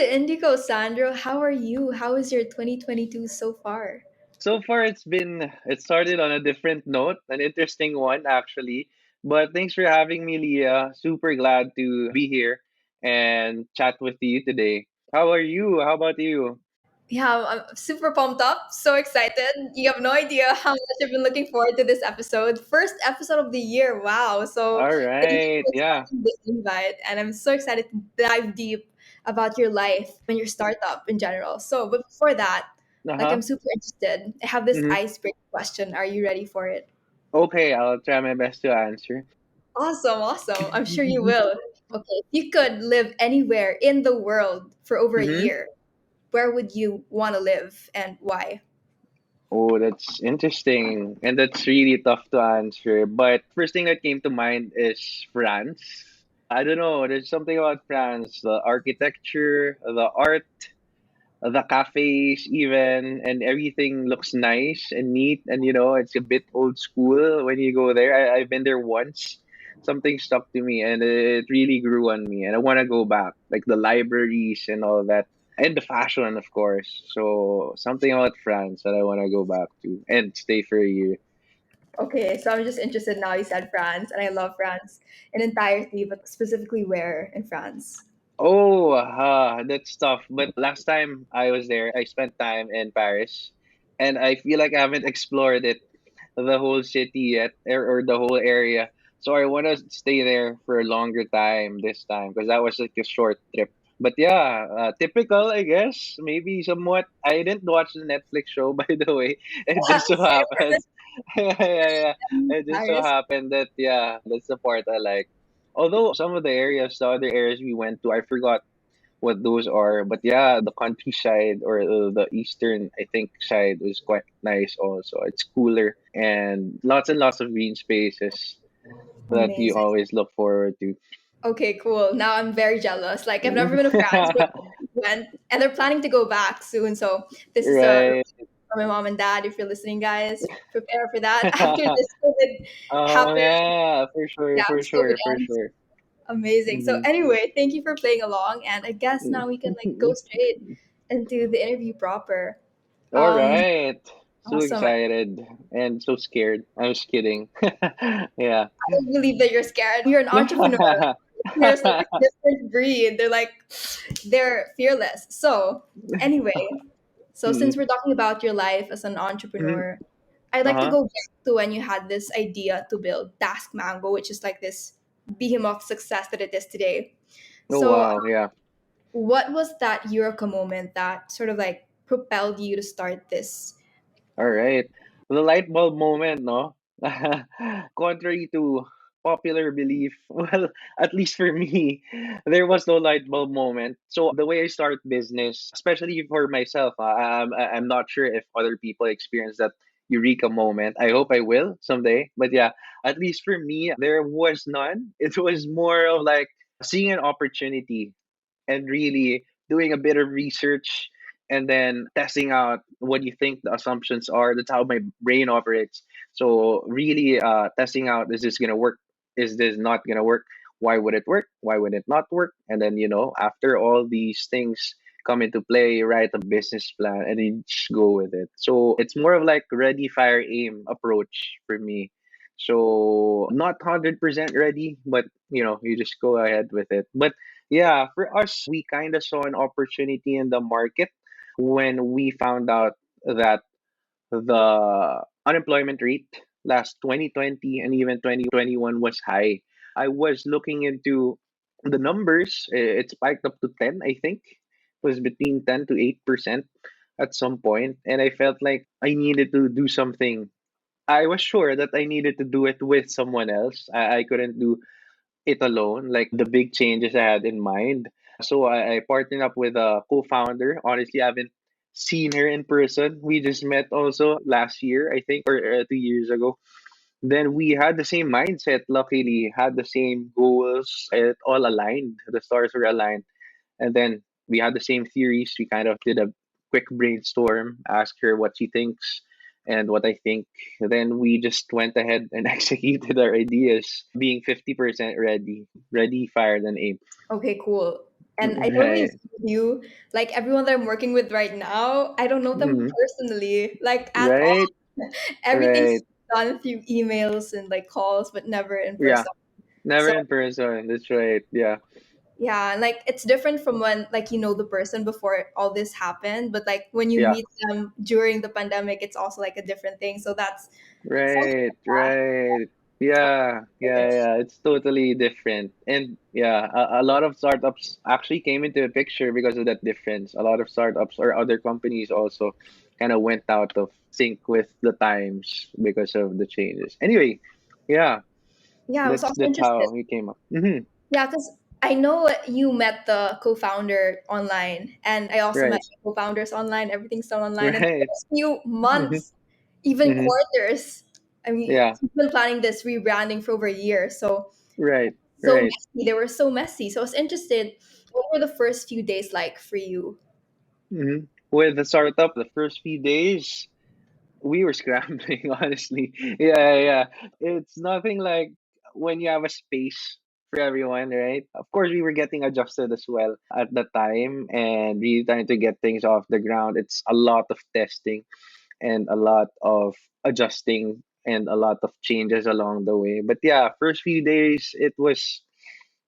to Indigo, Sandro. How are you? How is your 2022 so far? So far, it started on a different note, an interesting one actually. But thanks for having me, Leah. Super glad to be here and chat with you today. How are you? How about you? Yeah, I'm super pumped up, so excited. You have no idea how much I've been looking forward to this episode. First episode of the year. Wow. So All thank you right. for Yeah. accepting this invite. And I'm so excited to dive deep about your life and your startup in general. But before that, I'm Uh-huh. super interested. I have this hmm icebreaker question. Are you ready for it? Okay, I'll try my best to answer. Awesome, awesome. I'm sure you will. Okay, if you could live anywhere in the world for over a hmm year, where would you want to live and why? Oh, that's interesting. And that's really tough to answer. But first thing that came to mind is France. I don't know, there's something about France, the architecture, the art, the cafes even, and everything looks nice and neat, and it's a bit old school when you go there. I've been there once. Something stuck to me and it really grew on me, and I want to go back, like the libraries and all that, and the fashion, of course. So something about France that I want to go back to and stay for a year. Okay, so I'm just interested now. You said France, and I love France in entirety, but specifically where in France? Oh, that's tough. But last time I was there, I spent time in Paris, and I feel like I haven't explored it, the whole city yet, or the whole area. So I want to stay there for a longer time this time because that was like a short trip. But yeah, typical, I guess. Maybe somewhat. I didn't watch the Netflix show, by the way. It just so Same. happened. Yeah, yeah, yeah. It just so Paris. happened that, yeah, that's the part I like. Although some of the other areas we went to, I forgot what those are. But yeah, the countryside or the eastern, I think, side was quite nice also. It's cooler and lots of green spaces that you Amazing. always look forward to. Okay, cool. Now I'm very jealous. Like I've never been to France, but went, and they're planning to go back soon. So this is a Right. for my mom and dad. If you're listening, guys, prepare for that. After this COVID Oh happens, yeah, for sure, yeah, for this COVID sure, for ends. sure. Amazing. So hmm anyway, thank you for playing along, and I guess now we can go straight into the interview proper. All Um, right. So awesome. I excited and so scared. I was kidding. Yeah. don't believe that you're scared. You're an entrepreneur. There's like a different breed. They're fearless. So anyway, so since we're talking about your life as an entrepreneur, I'd like to Uh-huh. go back to when you had this idea to build TaskMango, which is like this behemoth success that it is today. Oh So, wow, yeah. what was that Eureka moment that sort of like propelled you to start this? All right. The light bulb moment, no? Contrary to popular belief, well, at least for me, there was no light bulb moment. So the way I start business, especially for myself, I'm not sure if other people experience that eureka moment. I hope I will someday. But yeah, at least for me, there was none. It was more of like seeing an opportunity and really doing a bit of research and then testing out what you think the assumptions are. That's how my brain operates. So really testing out, is this gonna work? Is this not gonna work? Why would it work? Why would it not work? And then after all these things come into play, you write a business plan and you just go with it. So it's more of like ready, fire, aim approach for me. So not 100% ready, but you just go ahead with it. But yeah, for us, we kind of saw an opportunity in the market when we found out that the unemployment rate last 2020 and even 2021 was high. I was looking into the numbers. It spiked up to 10, I think. It was between 10 to 8% at some point, and I felt like I needed to do something. I was sure that I needed to do it with someone else. I couldn't do it alone, like the big changes I had in mind. So I partnered up with a co-founder. Honestly, I haven't seen her in person. We just met also last year, I think, or 2 years ago. Then we had the same mindset, luckily, had the same goals. It all aligned. The stars were aligned. And then we had the same theories. We kind of did a quick brainstorm, asked her what she thinks and what I think. Then we just went ahead and executed our ideas, being 50% ready, ready, fired, and aim. Okay, cool. And I totally Right. agree with you. Like everyone that I'm working with right now, I don't know them Mhm. personally, like at all. Right. Everything's Right. done through emails and like calls, but never in Yeah. person. Never So in person. That's right. Yeah. yeah, and like it's different from when like you know the person before all this happened, but like when you Yeah. meet them during the pandemic, it's also like a different thing. So that's something Right, that right. Yeah, yeah, is. yeah. It's totally different. And yeah, a lot of startups actually came into the picture because of that difference. A lot of startups or other companies also kind of went out of sync with the times because of the changes. Anyway, yeah, Yeah, I was also that's interested. how we came up. Hmm. Yeah, because I know you met the co-founder online, and I also met Right, my co-founders online. Everything's done online, and the right. first few Hmm. months, even Hmm. quarters. I mean, Yeah, we've been planning this rebranding for over a year, so right, so right. messy. They were so messy. So I was interested. What were the first few days like for you? Hmm. With the startup, the first few days, we were scrambling, honestly. Yeah, yeah. It's nothing like when you have a space for everyone, right? Of course, we were getting adjusted as well at the time and really trying to get things off the ground. It's a lot of testing and a lot of adjusting and a lot of changes along the way. But yeah, first few days, it was,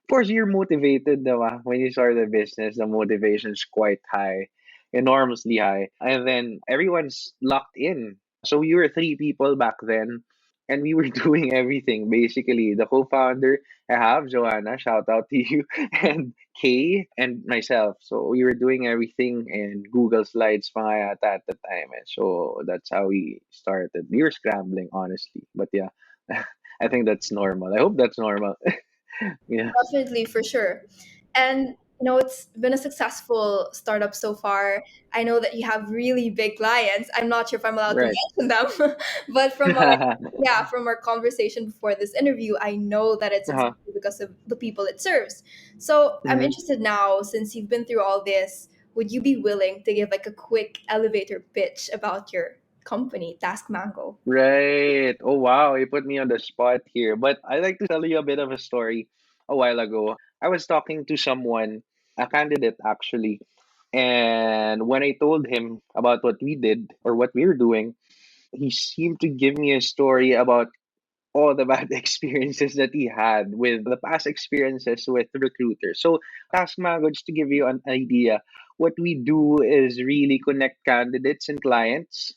of course, you're motivated, diba? When you start a business, the motivation is quite high, enormously high. And then everyone's locked in. So we were three people back then, and we were doing everything basically. The co founder, I have Joanna, shout out to you, and Kay, and myself. So we were doing everything and Google Slides pa nga yata at the time. And so that's how we started. We were scrambling, honestly. But yeah, I think that's normal. I hope that's normal. Yeah. Definitely, for sure. And you know, it's been a successful startup so far. I know that you have really big clients. I'm not sure if I'm allowed to Right. mention them, but from our yeah, from our conversation before this interview, I know that it's Uh-huh. successful because of the people it serves. So I'm Hmm. interested now, since you've been through all this, would you be willing to give like a quick elevator pitch about your company, TaskMango? Right. Oh wow, you put me on the spot here. But I'd like to tell you a bit of a story. A while ago, I was talking to someone, a candidate actually, and when I told him about what we did or what we were doing, he seemed to give me a story about all the bad experiences that he had with the past experiences with recruiters. So, TaskMango, just to give you an idea, what we do is really connect candidates and clients.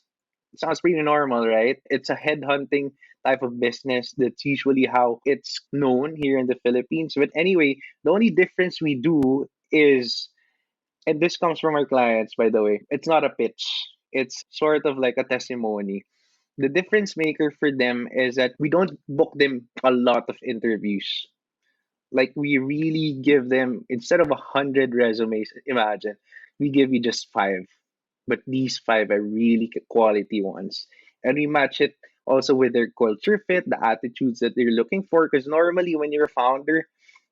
Sounds pretty normal, right? It's a headhunting type of business. That's usually how it's known here in the Philippines. But anyway, the only difference we do is, and this comes from our clients, by the way, it's not a pitch. It's sort of like a testimony. The difference maker for them is that we don't book them a lot of interviews. Like we really give them, instead of 100 resumes, imagine we give you just five, but these five are really quality ones, and we match it also with their culture fit, the attitudes that they're looking for. Because normally, when you're a founder,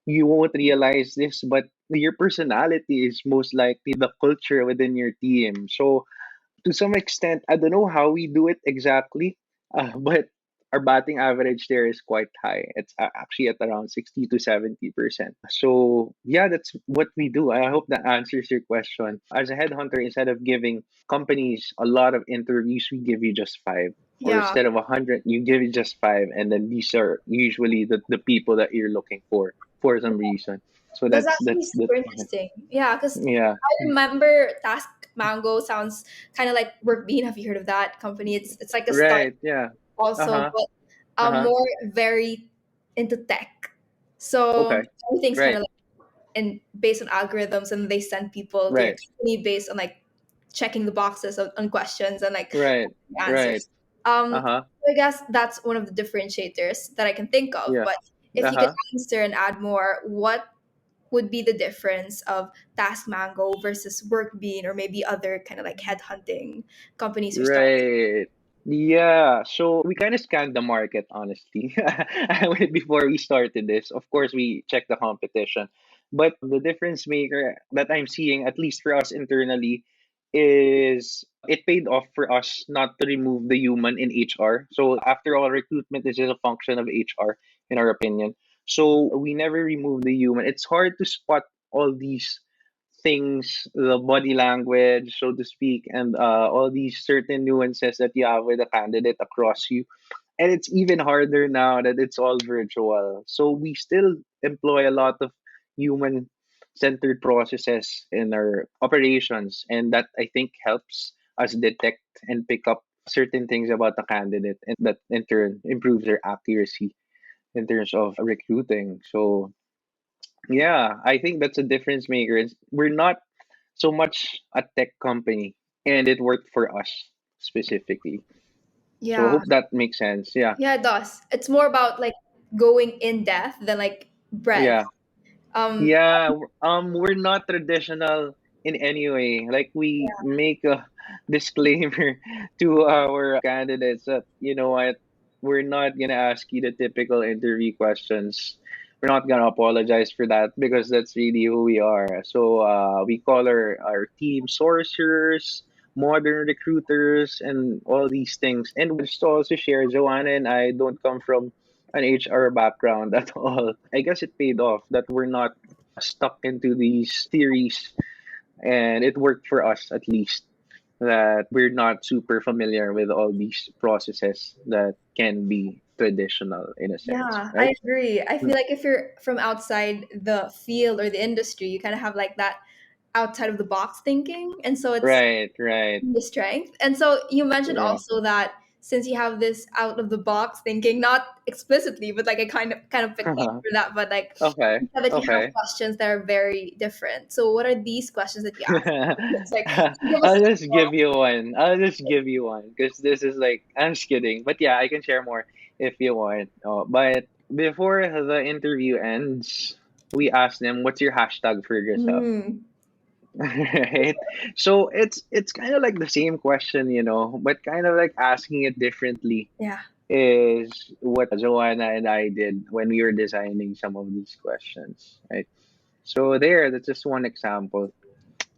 you won't realize this, but your personality is most likely the culture within your team. So to some extent, I don't know how we do it exactly, but our batting average there is quite high. It's actually at around 60 to 70%. So, yeah, that's what we do. I hope that answers your question. As a headhunter, instead of giving companies a lot of interviews, we give you just five. Or Yeah, instead of 100, you give you just five. And then these are usually the people that you're looking for some reason. So that's actually that's the, super interesting. Yeah, because yeah. I remember Task Mango sounds kind of like Workbean. Have you heard of that company? It's like a startup Right. Yeah. Uh also, huh. but Uh huh. more very into tech. So Okay. everything's kind Right. of like and based on algorithms, and they send people to your Right. company based on like checking the boxes on questions and like Right. Right. answers. Uh-huh. I guess that's one of the differentiators that I can think of. Yeah. But if you could Uh-huh. answer and add more, what would be the difference of TaskMango versus Workbean or maybe other kind of like headhunting companies or startups? Right. Yeah. So we kind of scanned the market, honestly, before we started this. Of course, we checked the competition. But the difference maker that I'm seeing, at least for us internally, is it paid off for us not to remove the human in HR. So after all, recruitment is just a function of HR, in our opinion. So we never remove the human. It's hard to spot all these. things, the body language, so to speak, and all these certain nuances that you have with a candidate across you. And it's even harder now that it's all virtual. So we still employ a lot of human centered processes in our operations. And that I think helps us detect and pick up certain things about the candidate. And that in turn improves their accuracy in terms of recruiting. So yeah, I think that's a difference maker. We're not so much a tech company, and it worked for us specifically. So I Yeah. hope that makes sense. Yeah. Yeah, it does. It's more about like going in depth than like breadth. Yeah. Um, Yeah, we're not traditional in any way. Like we make a disclaimer to our candidates that you know what, we're not gonna ask you the typical interview questions. We're not gonna apologize for that because that's really who we are. So we call our team sorcerers, modern recruiters, and all these things. And just to also share, Joanna and I don't come from an HR background at all. I guess it paid off that we're not stuck into these theories, and it worked for us at least that we're not super familiar with all these processes that can be traditional in a sense, yeah, I right? agree. I feel Mm. like if you're from outside the field or the industry, you kind of have like that outside of the box thinking. And so it's Right, right. the strength. And so you mentioned Yeah. also that since you have this out of the box thinking, not explicitly, but like I kind of picked up for that, but like Okay, you said that you have okay. questions that are very different. So what are these questions that you ask? It's like give us I'll an just example. give you one. I'll just give you one because this is like I'm just kidding, but yeah, I can share more if you want. But before the interview ends, we ask them, "What's your hashtag for yourself?" Mm, Right? So it's kind of like the same question, but kind of like asking it differently yeah. is what Joanna and I did when we were designing some of these questions, right? So that's just one example.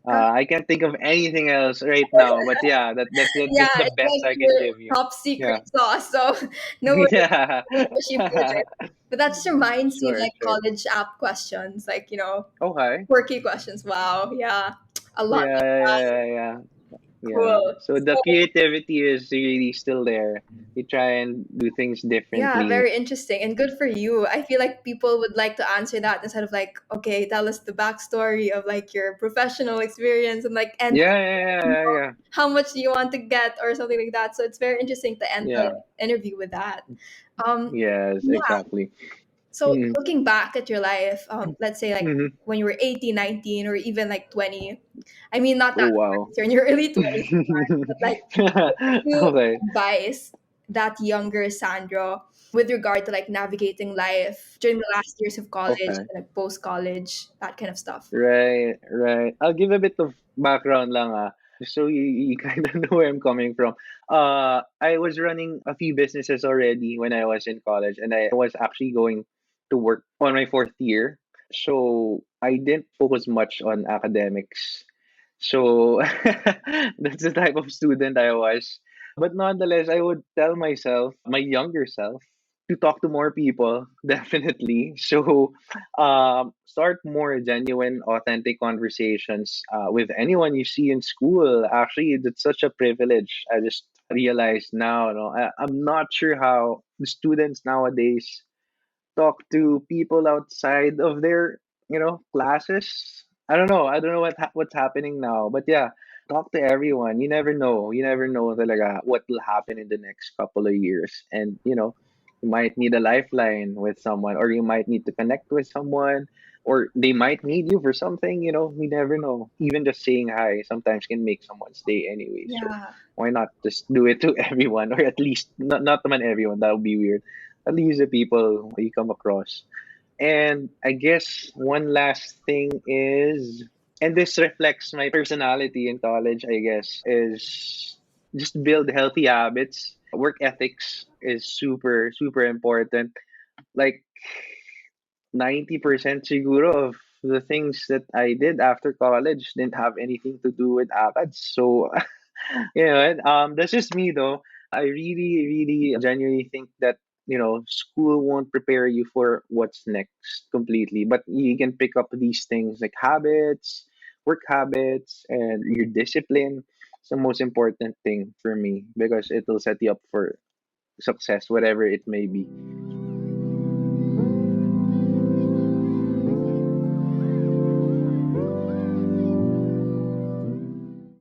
Uh, I can't think of anything else right now, but yeah, yeah, that's the it's best like I can your give you. top secret Yeah, sauce. So no worries, yeah, she project. But that just reminds me of sure, like sure. college app questions, like Okay. quirky questions. Wow, yeah, a lot Yeah, like yeah, that. yeah, yeah, yeah. Cool. So the So creativity is really still there. You try and do things yeah, differently. very interesting and good for you. I feel like people would like to answer that instead of like, okay, tell us the backstory of like your professional experience and like and Yeah, yeah, yeah, yeah, how much do you want to get or something like that. So it's very interesting to end the yeah. interview with that. Um, Yes, yeah. exactly. So Mm-hmm. looking back at your life, let's say like Mm-hmm. when you were 18, 19, or even like 20. I mean, not that Oh wow. you're in your early 20s, but like you Okay. advise that younger Sandra with regard to like navigating life during the last years of college Okay. and like post college, that kind of stuff? Right, right. I'll give a bit of background lang so you kind of know where I'm coming from. I was running a few businesses already when I was in college, and I was actually going to work on my fourth year. So I didn't focus much on academics. So that's the type of student I was. But nonetheless, I would tell myself, my younger self, to talk to more people, definitely. So start more genuine, authentic conversations with anyone you see in school. Actually, it's such a privilege. I just realized now, I'm not sure how the students nowadays talk to people outside of their, classes. I don't know. I don't know what's happening now, but yeah, talk to everyone. You never know. You never know talaga what will happen in the next couple of years, and you might need a lifeline with someone, or you might need to connect with someone, or they might need you for something. We never know. Even just saying hi sometimes can make someone's day anyway. So Yeah. why not just do it to everyone, or at least not naman everyone. That would be weird, at least the people you come across. And I guess one last thing is, and this reflects my personality in college, I guess, is just build healthy habits. Work ethics is super, super important. Like 90% siguro of the things that I did after college didn't have anything to do with ACADS. So that's just me though. I really, really genuinely think that school won't prepare you for what's next completely, but you can pick up these things like habits, work habits and your discipline is the most important thing for me because it will set you up for success, whatever it may be.